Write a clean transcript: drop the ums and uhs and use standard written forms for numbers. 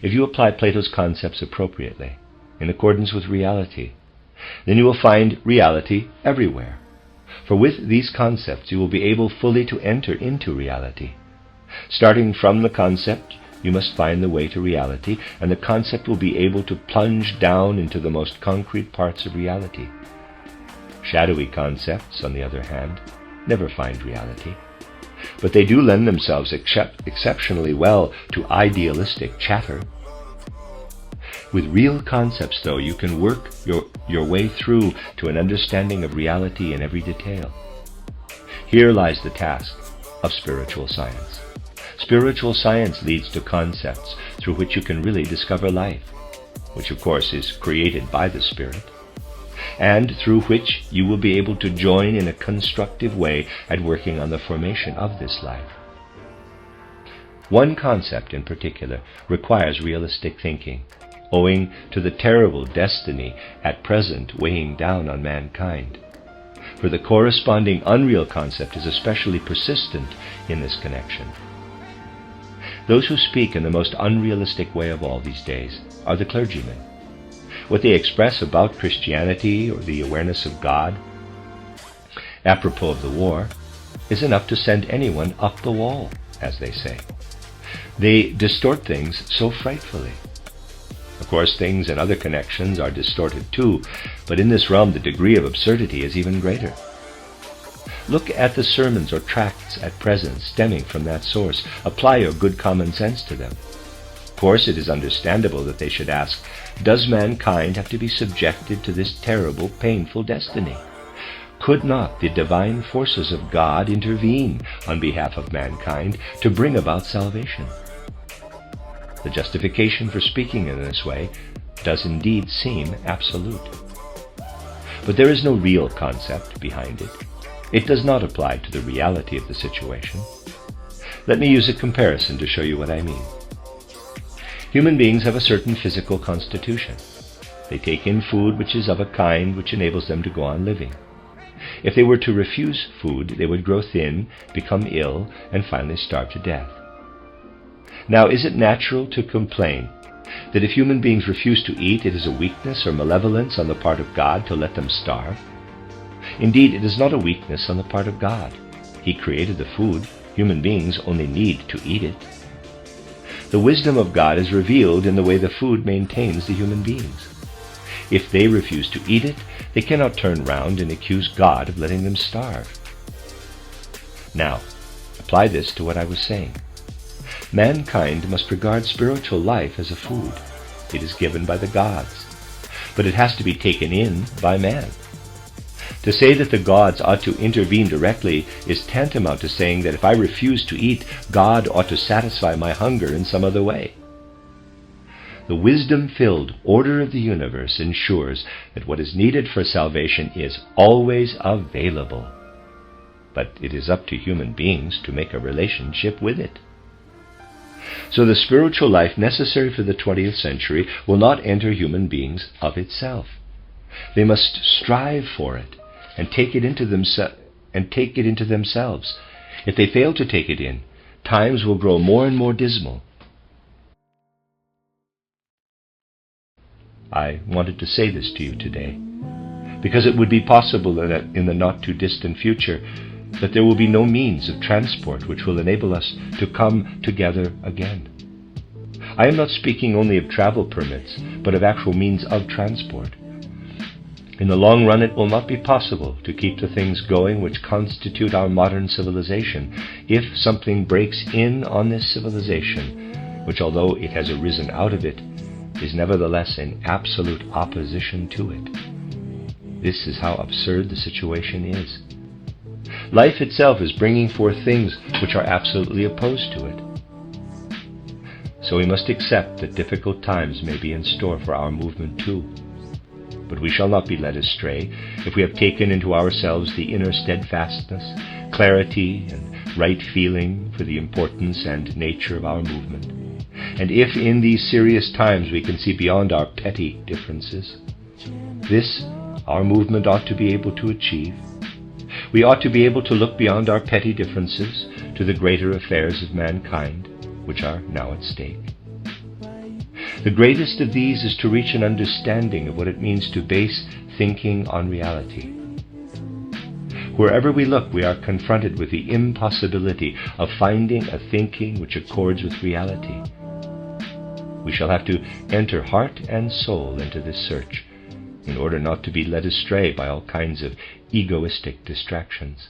If you apply Plato's concepts appropriately, in accordance with reality, then you will find reality everywhere. For with these concepts you will be able fully to enter into reality. Starting from the concept, you must find the way to reality, and the concept will be able to plunge down into the most concrete parts of reality. Shadowy concepts, on the other hand, never find reality, but they do lend themselves exceptionally well to idealistic chatter. With real concepts, though, you can work your way through to an understanding of reality in every detail. Here lies the task of spiritual science. Spiritual science leads to concepts through which you can really discover life, which of course is created by the Spirit, and through which you will be able to join in a constructive way at working on the formation of this life. One concept in particular requires realistic thinking, owing to the terrible destiny at present weighing down on mankind. For the corresponding unreal concept is especially persistent in this connection. Those who speak in the most unrealistic way of all these days are the clergymen. What they express about Christianity or the awareness of God, apropos of the war, is enough to send anyone up the wall, as they say. They distort things so frightfully. Of course, things in other connections are distorted too, but in this realm the degree of absurdity is even greater. Look at the sermons or tracts at present stemming from that source. Apply your good common sense to them. Of course, it is understandable that they should ask, does mankind have to be subjected to this terrible, painful destiny? Could not the divine forces of God intervene on behalf of mankind to bring about salvation? The justification for speaking in this way does indeed seem absolute. But there is no real concept behind it. It does not apply to the reality of the situation. Let me use a comparison to show you what I mean. Human beings have a certain physical constitution. They take in food which is of a kind which enables them to go on living. If they were to refuse food, they would grow thin, become ill, and finally starve to death. Now, is it natural to complain that if human beings refuse to eat, it is a weakness or malevolence on the part of God to let them starve? Indeed, it is not a weakness on the part of God. He created the food. Human beings only need to eat it. The wisdom of God is revealed in the way the food maintains the human beings. If they refuse to eat it, they cannot turn round and accuse God of letting them starve. Now, apply this to what I was saying. Mankind must regard spiritual life as a food. It is given by the gods, but it has to be taken in by man. To say that the gods ought to intervene directly is tantamount to saying that if I refuse to eat, God ought to satisfy my hunger in some other way. The wisdom-filled order of the universe ensures that what is needed for salvation is always available, but it is up to human beings to make a relationship with it. So the spiritual life necessary for the 20th century will not enter human beings of itself. They must strive for it and take it into themselves. If they fail to take it in, times will grow more and more dismal. I wanted to say this to you today, because it would be possible that in the not-too-distant future that there will be no means of transport which will enable us to come together again. I am not speaking only of travel permits, but of actual means of transport. In the long run, it will not be possible to keep the things going which constitute our modern civilization if something breaks in on this civilization, which, although it has arisen out of it, is nevertheless in absolute opposition to it. This is how absurd the situation is. Life itself is bringing forth things which are absolutely opposed to it. So we must accept that difficult times may be in store for our movement too. But we shall not be led astray if we have taken into ourselves the inner steadfastness, clarity, and right feeling for the importance and nature of our movement. And if in these serious times we can see beyond our petty differences, this our movement ought to be able to achieve. We ought to be able to look beyond our petty differences to the greater affairs of mankind, which are now at stake. The greatest of these is to reach an understanding of what it means to base thinking on reality. Wherever we look, we are confronted with the impossibility of finding a thinking which accords with reality. We shall have to enter heart and soul into this search in order not to be led astray by all kinds of egoistic distractions.